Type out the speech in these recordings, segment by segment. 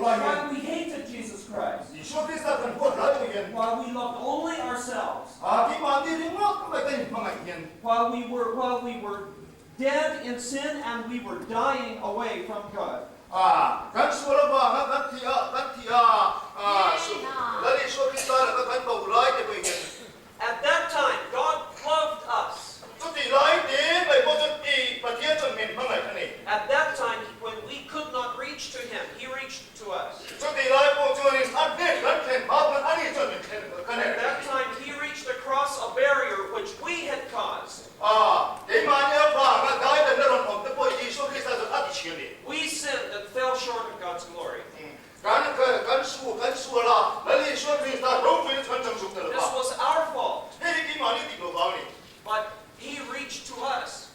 While we hated Jesus Christ. While we loved only ourselves. While we were dead in sin and we were dying away from God. At that time, God loved us. At that time, when we could not reach to Him, He reached to us. At that time, He reached across a barrier which we had caused. We sinned and fell short of God's glory. This was our fault. But He reached to us.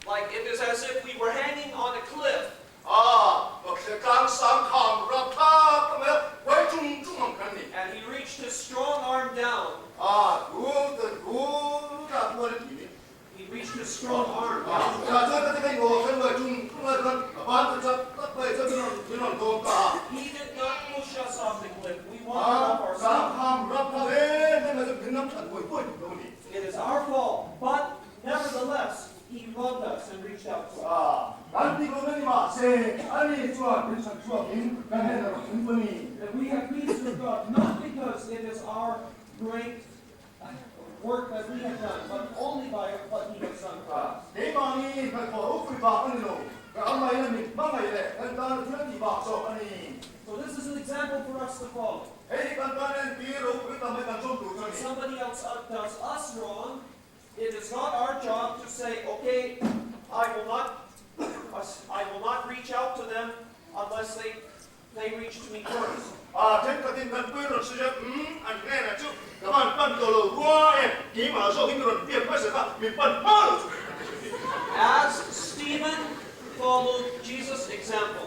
Like it is as if we were hanging on a cliff. And He reached His strong arm down. He reached His strong arm down. He did not push us off the cliff. We wanted off ourselves. It is our fault, but nevertheless, He loved us and reached out to us. And we have peace with God, not because it is our great work that we have done, but only by what He has done for us. So this is an example for us to follow. When somebody else does us wrong, it is not our job to say, okay, I will not reach out to them unless they reach to me first. As Stephen followed Jesus' example.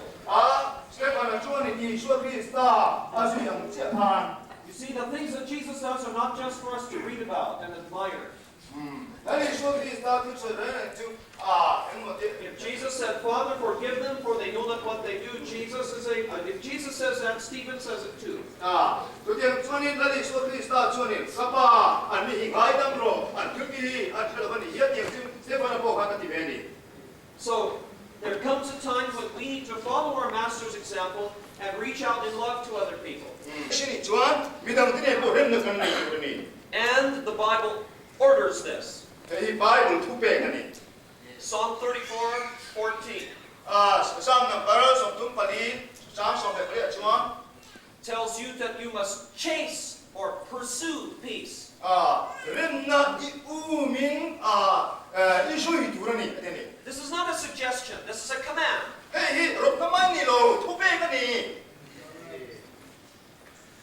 You see, the things that Jesus does are not just for us to read about and admire. If Jesus said, Father, forgive them, for they know not what they do, if Jesus says that, Stephen says it too. So, there comes a time when we need to follow our Master's example and reach out in love to other people. And the Bible orders this. Psalm 34:14 tells you that you must chase or pursue peace. This is not a suggestion, this is a command.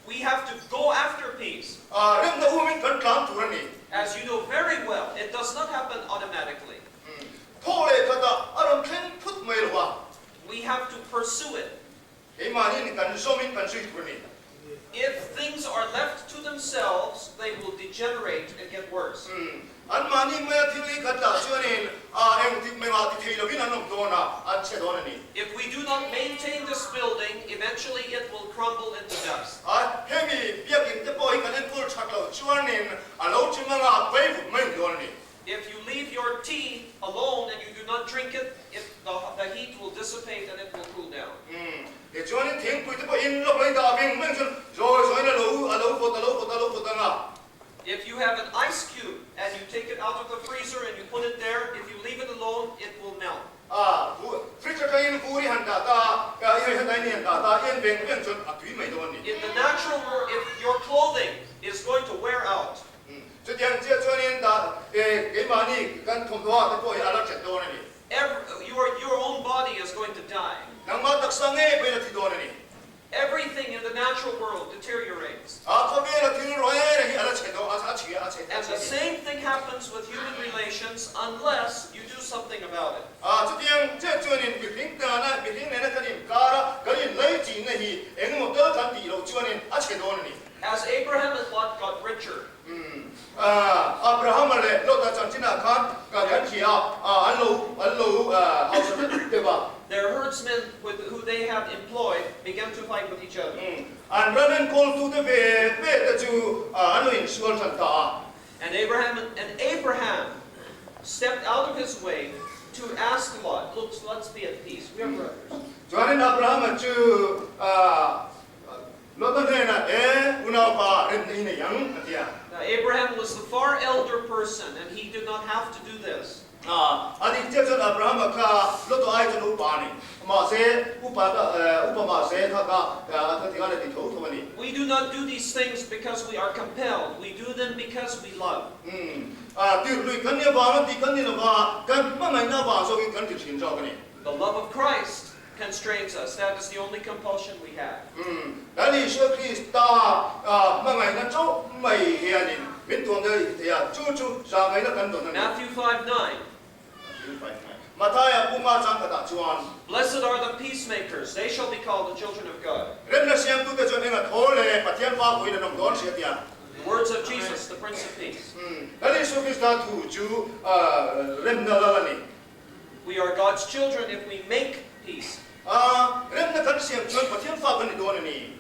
We have to go after peace. As you know very well, it does not happen automatically. We have to pursue it. If things are left to themselves, they will degenerate and get worse. If we do not maintain this building, eventually it will crumble into dust. If you leave your tea alone and you do not drink it, the heat will dissipate and it will cool down. If you have an ice cube and you take it out of the freezer and you put it there, if you leave it alone, it will melt. In the natural world, if your clothing is going to wear out, your own body is going to die. Everything in the natural world deteriorates. And the same thing happens with human relations unless you do something about it. As Abraham and Lot got richer, herdsmen who they had employed began to fight with each other. An ranen kol tu te ve chu anu in sual chan ta. And Abraham stepped out of his way to ask Lot, look, let's be at peace. We are brothers. Chuanin Abraham chu lotan na unau pa ren ni ne yang atia. Now, Abraham was the far elder person, and he did not have to do this. Adi tiajon Abraham ka loto ai jon upani. Ma se upama se tha ka ti gane ti tho thomani. We do not do these things because we are compelled. We do them because we love. Ti lui kan ne ba ti kan ni ba kan ma mai na ba so ki kan ti chin jo kani. The love of Christ constrains us. That is the only compulsion we have. Dali so Krista ma mai na cho mai hianin min tuang de ya chu sa ngai na kan don na. Matthew 5:9. Mataya bunga chang ka da chuan. Blessed are the peacemakers; they shall be called the children of God. Ren na siam tu te chon nga thole pathian pa ko ina nom don sia tia. The words of Jesus, the Prince of Peace. Dali so Krista tu chu ren na la ni. We are God's children if we make peace. Ren na kan siam chon pathian pa kan don ni.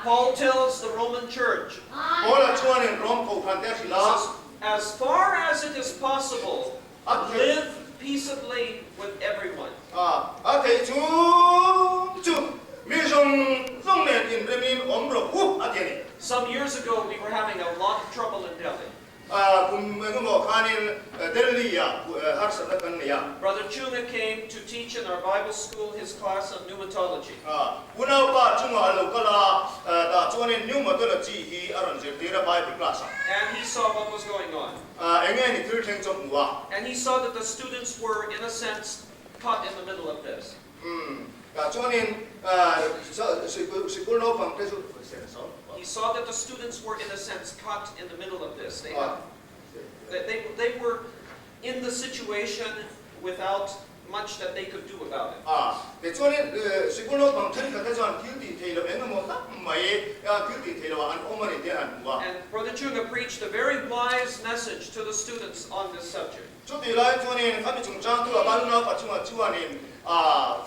Paul tells the Roman church, Ola chuan in rom ko kan te sila. as far as it is possible, live peaceably with everyone. Okay, chu mi zong ne in remin omro hu ateni. Some years ago, we were having a lot of trouble in Delhi. Kum mo khanin Delhi ya har sa kan ya. Brother Chunga came to teach in our Bible school his class on pneumatology. Una pa chunga lo kala da chuan in new model chi hi aron je tera Bible class. And he saw what was going on. Engai ni thil theng chok wa. And he saw that the students were, in a sense, caught in the middle of this. Ka chuan in sikul no pang te su He saw that the students were, in a sense, caught in the middle of this. They were in the situation without much that they could do about it. Te chuan in sikul no pang chen ka te chuan thil ti thei lo enga mo ta mai thil ti thei lo an omani te an wa. And Brother Chunga preached a very wise message to the students on this subject. Chu ti lai chuan in khami chung chang tu ba na pa chuan in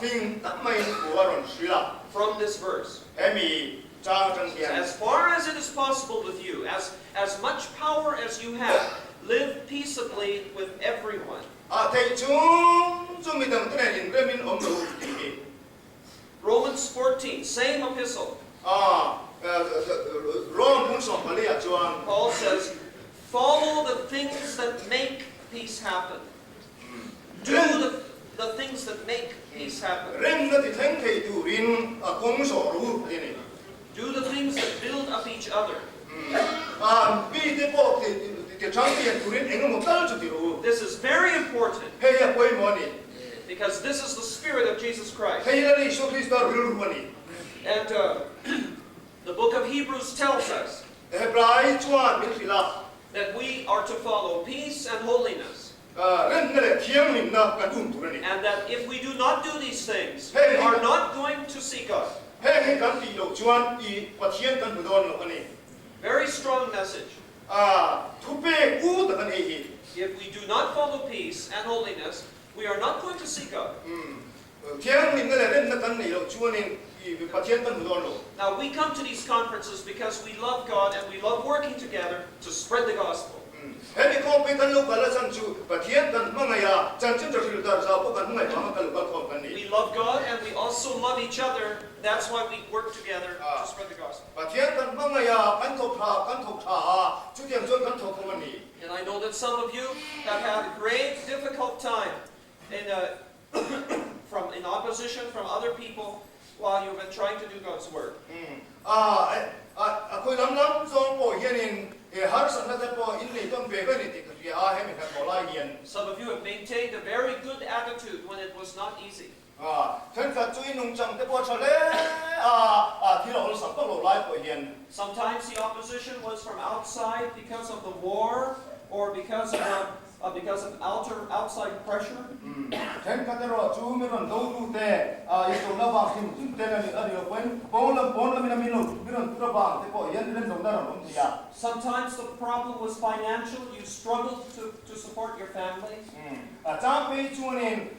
thing ta mai ku aron sila. From this verse. Emi As far as it is possible with you, as much power as you have, live peaceably with everyone. Romans 14, same epistle. Paul says, follow the things that make peace happen. Do the things that make peace happen. Do the things that build up each other. This is very important because this is the Spirit of Jesus Christ. And the book of Hebrews tells us that we are to follow peace and holiness. And that if we do not do these things, we are not going to see God. Very strong message. If we do not follow peace and holiness, we are not going to see God. Now we come to these conferences because we love God and we love working together to spread the gospel. We love God and we also love each other. That's why we work together to spread the gospel. And I know that some of you have had a great difficult time in opposition from other people while you've been trying to do God's work. Some of you have maintained a very good attitude when it was not easy. Sometimes the opposition was from outside because of the war or because of because of outside pressure. 된 카테로 주면은 노루 때 이쪽 나방 팀 때는 어디요 본람이나 미는 들어방 되고 연는 동다는 놈이야. Sometimes the problem was financial. You struggled to support your family. 장비 주는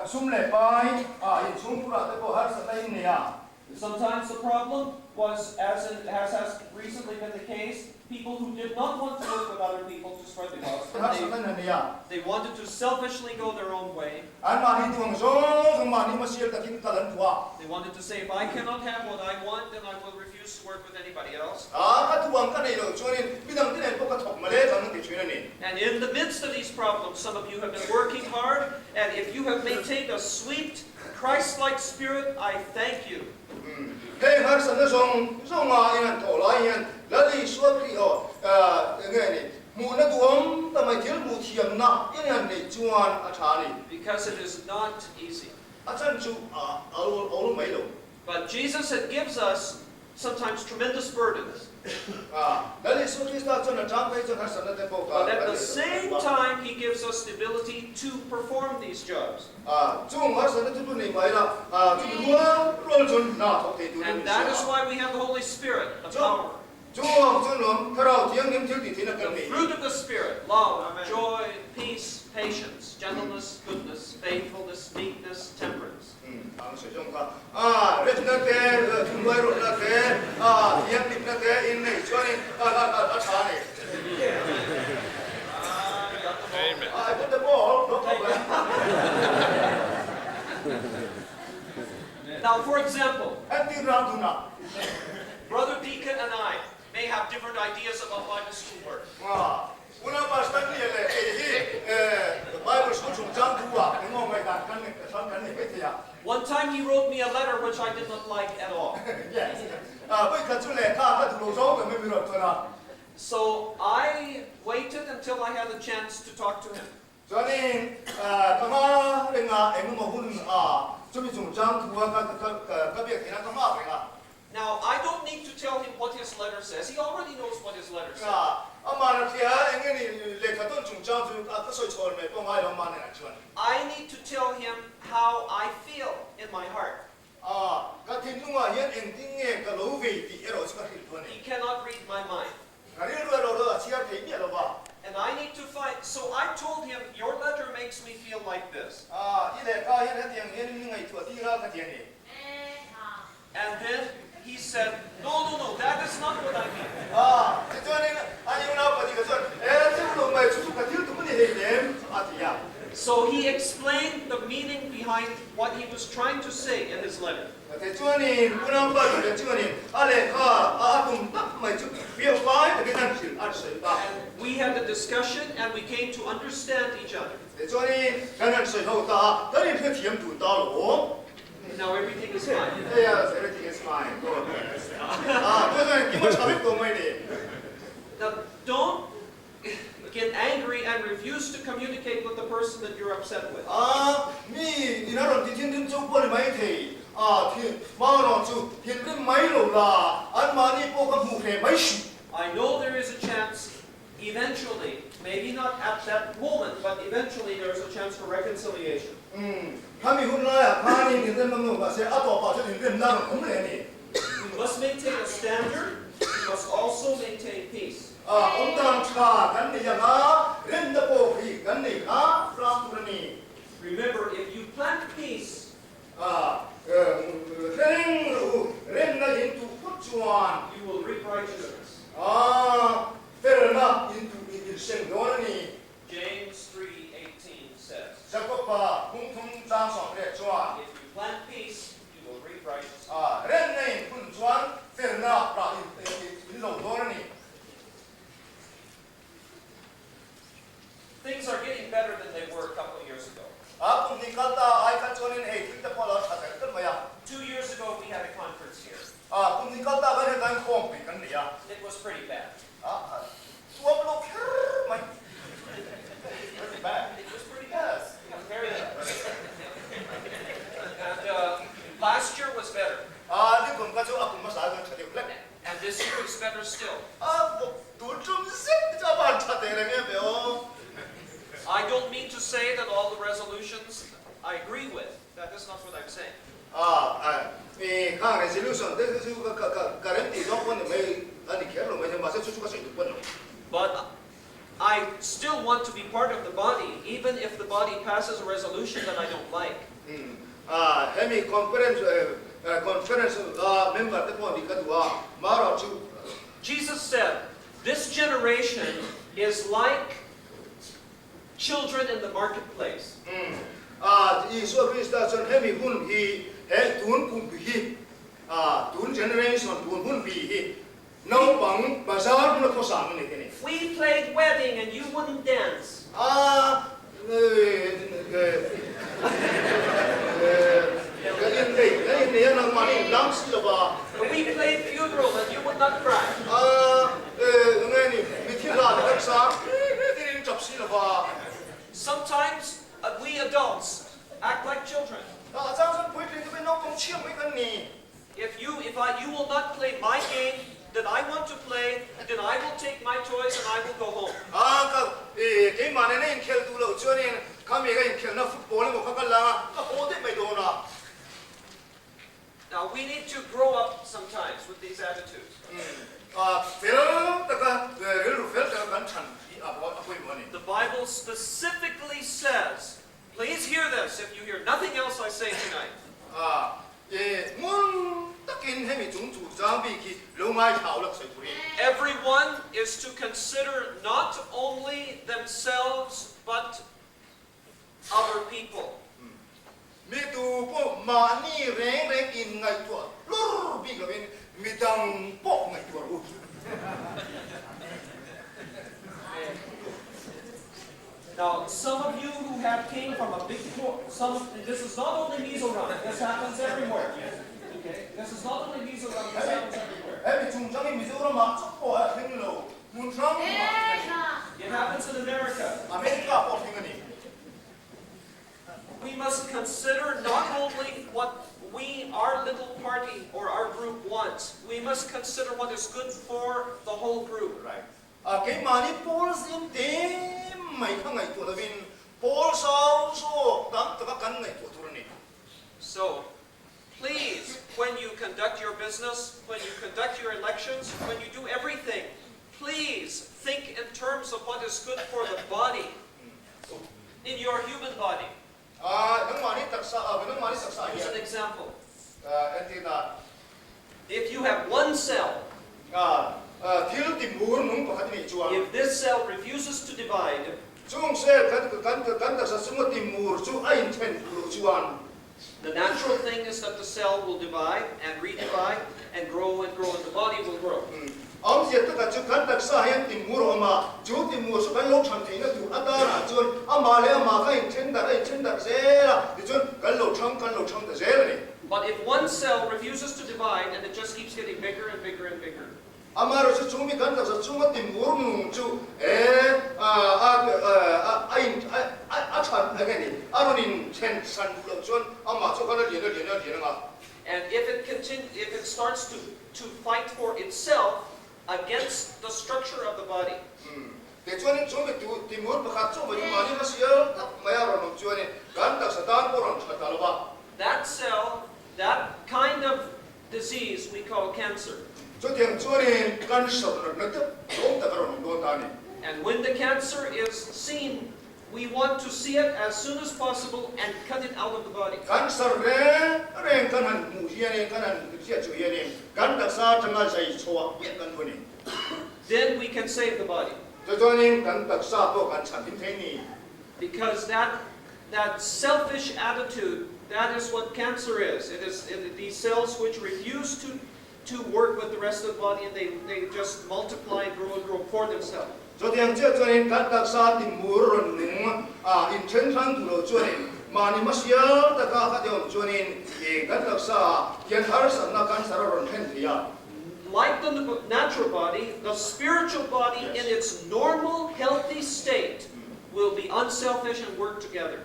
숨래 빠이 이 중부라 되고 할 수가 있네야. Sometimes the problem was, as has recently been the case, people who did not want to work with other people to spread the gospel. 할 수가 있네야. They wanted to selfishly go their own way. 안 많이 두는 정말 힘을 실다 힘다는 좋아. They wanted to say, if I cannot have what I want, then I will refuse to work with anybody else. 같은 왕간에 이런 주는 비당들의 똑같은 말에 가는 게 주는니. And in the midst of these problems, some of you have been working hard, and if you have maintained a sweet, Christ-like spirit, I thank you. Hey, har sa na song yan thola yan lali suat ri ho ngai ni mu na tuam ta mai thil mu thiam na yan ni chuan a tha ni Because it is not easy. a chan chu a mai lo But Jesus gives us sometimes tremendous burdens. lali suat ri sta chon chang pai chon har sa na te po ka But at the same time, He gives us the ability to perform these jobs. chung har sa na tu ni mai la chu rol chon na thok te tu And that is why we have the Holy Spirit, the power. chung chon lom tharau tiang nim thil ti thina kan The ni fruit of the Spirit: love, joy, peace, patience, gentleness, goodness, faithfulness, meekness, temperance. ang sa jong ka ret na te chung wai ro na te tiang nim na te in nei chuan ni a tha ni Amen. I put the ball, no problem. Now, for example, Anti Raguna. Brother Deacon and I may have different ideas about Bible school work. Una pastor ni the Bible school from John Tua, and oh my God, can you One time he wrote me a letter which I did not like at all. Yes. We can to let her to lose maybe not. So I waited until I had a chance to talk to him. Johnny, Kama, and Mohun to be some John Tua, Now, I don't need to tell him what his letter says. He already knows what his letter says. I need to tell him how I feel in my heart. He cannot read my mind. And I need to find, so I told him, your letter makes me feel like this. And then he said, no, that is not what I mean. So he explained the meaning behind what he was trying to say in his letter. And we had a discussion and we came to understand each other. Now everything is fine. Yes, everything is fine. Now don't get angry and refuse to communicate with the person that you're upset with. I know there is a chance, eventually, maybe not at that moment, but eventually there is a chance for reconciliation. You must maintain a standard, you must also maintain peace. Remember, if you plant peace, you will reap righteousness. James 3:18 says, if you plant peace, you will reap righteousness. Things are getting better than they were a couple of years ago. 2 years ago, we had a conference here. It was pretty bad. It was pretty bad. Yeah, very bad. And last year was better. And this year is better still. I is not what I'm saying. 이 강 resolution 그 guarantee 조건이 매 아니 결로 매 맞아 추측할 수 있거든요. But I still want to be part of the body, even if the body passes a resolution that I don't like. 해미 컨퍼런스 멤버 때 보니까 누가 말하죠. Jesus said, this generation is like children in the marketplace. 이 소비스타선 해미 훈히 해돈 궁비히 돈 제너레이션 돈 훈비히 너방 바자르는 코사는 되네. We played wedding and you wouldn't dance. We played funeral and you would not cry. Sometimes we adults act like children. If you will not play my game that I want to play, then I will take my toys and I will go home. Now we need to grow up sometimes with these attitudes. The Bible specifically says, please hear this if you hear nothing else I say tonight. Everyone is to consider not only themselves but other people. Now, some of you who have came from a big poor, this is not only Mizoram, this happens everywhere. Okay? This is not only Mizoram, this happens everywhere. It happens in America. We must consider not only what our little party or our group wants, we must consider what is good for the whole group. Right. So, please, when you conduct your business, when you conduct your elections, when you do everything, please think in terms of what is good for the body, in your human body. Here's an example. If you have one cell, if this cell refuses to divide, the natural thing is that the cell will divide and redivide and grow, and the body will grow. But if one cell refuses to divide and it just keeps getting bigger and bigger and bigger, and if it starts to fight for itself against the structure of the body, that cell, that kind of disease we call cancer. And when the cancer is seen, we want to see it as soon as possible and cut it out of the body. Then we can save the body. Because that selfish attitude, that is what cancer is. It is these cells which refuse to work with the rest of the body, and they just multiply and grow for themselves. Like the natural body, the spiritual body in its normal, healthy state will be unselfish and work together.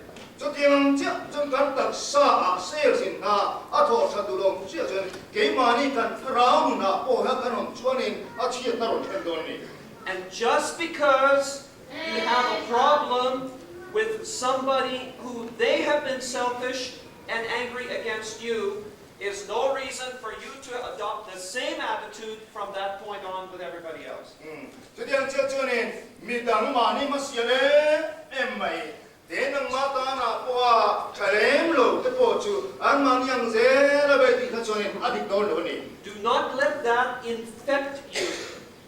And just because you have a problem with somebody who they have been selfish, and angry against you is no reason for you to adopt the same attitude from that point on with everybody else. Cho nên cho nên mình đang mà ni mà xia lệ em mày để nâng mà ta na qua khalem lo te po chu an mang yang ze la be ti kha cho nên adik do lo ni. Do not let that infect you.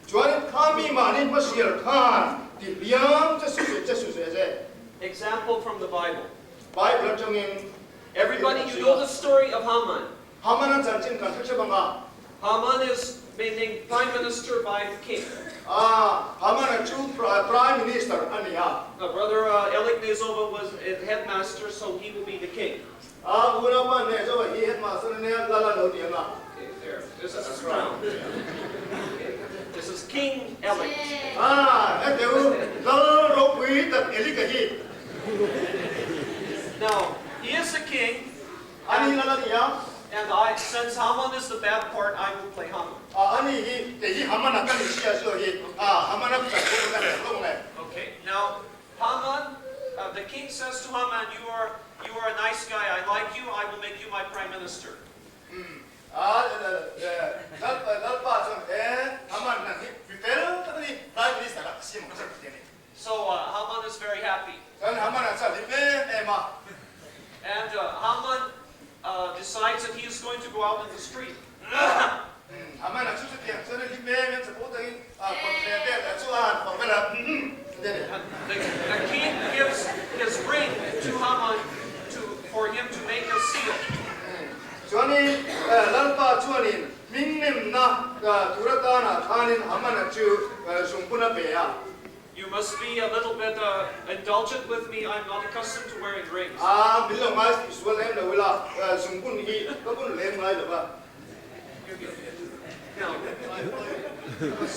Cho nên kami mà ni mà xia khan ti biam cha su ze. Example from the Bible. Bible trong in Everybody, you know the story of Haman. Haman an chan chin kan thche banga. Haman is made named prime minister by the king. Haman a chu prime minister ania. Brother Elik Nezova was a headmaster, so he will be the king. Una pa ne zo hi headmaster ne la la lo ni na. Okay, there. This is his crown. Okay. This is King Elik. He deu la ro pui ta eli ka hi. Now, he is the king, Ani la la ni ya. and since Haman is the bad part, I will play Haman. Ani hi te hi Haman a kan sia so hi. Haman a ta ko ka lo ngai. Okay, now Haman, the king says to Haman, you are a nice guy. I like you. I will make you my prime minister. La pa so Haman na hi prefer ta ni prime minister ka sim ka ta ni. So Haman is very happy. Kan Haman a sa li me ma. And Haman decides that he is going to go out in the street. Haman a chu chu tiang so li me sa po ta hi ko te ta chu an ko la. The king gives his ring to Haman for him to make a seal. Cho nên lalpa cho nên mình nem na turata na thanin Haman a chu sumpuna pe ya. You must be a little bit indulgent with me. I'm not accustomed to wearing rings. Bilo mas visual em la wala sumpun hi ko bun lem ngai la ba. Now, you'll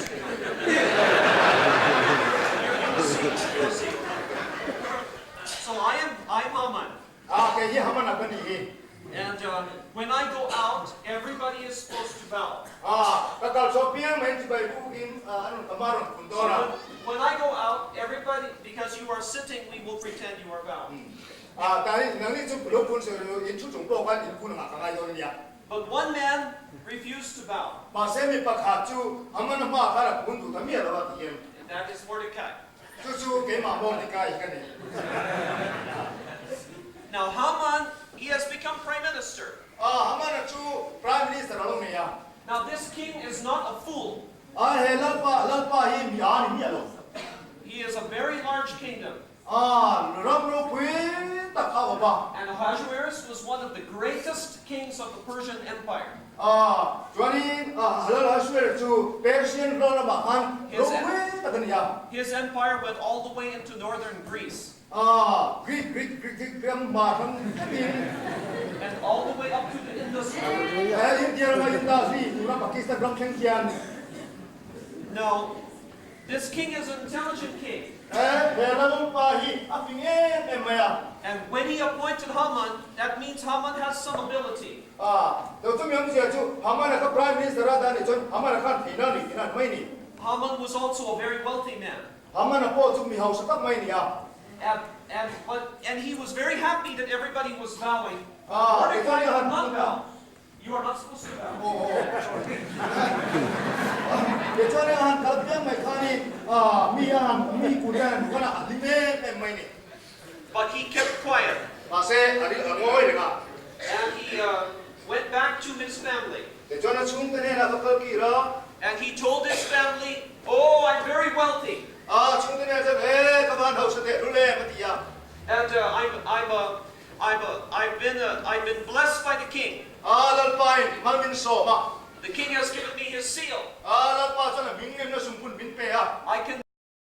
see. So I'm Haman. Ke hi Haman a kan hi. And when I go out, everybody is supposed to bow. Ka kal so piang men ti bai bu kim anu kamaron kun So dora. when I go out, everybody, because you are sitting, we will pretend you are bowing. Tani nang ni chu lo kun se in chu chung po kan in kun ma ka ngai yo ni ya. But one man refused to bow, Pa se mi pa kha chu Haman ma ka ra kun tu ta mi la ba ti yem. and that is Mordecai. Chu ke ma mo ni kai kan ni. Now Haman, he has become prime minister. Haman a chu prime minister lo ni ya. Now this king is not a fool. He lalpa hi mi an mi lo. He is a very large kingdom. Ram ro pui ta kha ba. And Ahasuerus was one of the greatest kings of the Persian Empire. Chuani halal Ahasuerus chu Persian ro la ba han ro pui ta kan ya. His empire went all the way into northern Greece. Greek ma thang tin. And all the way up to the Indus River. India ma inda si tura Pakistan ram thang kian. No, this king is an intelligent king. Lam pa hi aping e ma ya. And when he appointed Haman, that means Haman has some ability. Do tu myam sia chu Haman ka prime minister ra da ni chon Haman khan thina ni thina mai ni. Haman was also a very wealthy man. Haman po chu mi house ta mai ni ya. And he was very happy that everybody was bowing. Ah, Mordecai ikaw did yung not hanap bow. You are not supposed to bow. Cho nên han kalap yang mai khani mi kudan kana lime mai ni. But he kept quiet. Mase ari angoi lenga. And he went back to his family. Cho nên chung tene na bakal ki ra. And he told his family, "Oh, I'm very wealthy. Chung tene sa kaban house te rule matia. And I've been blessed by the king. Lalpain malmin so ma. The king has given me his seal. Lalpa chon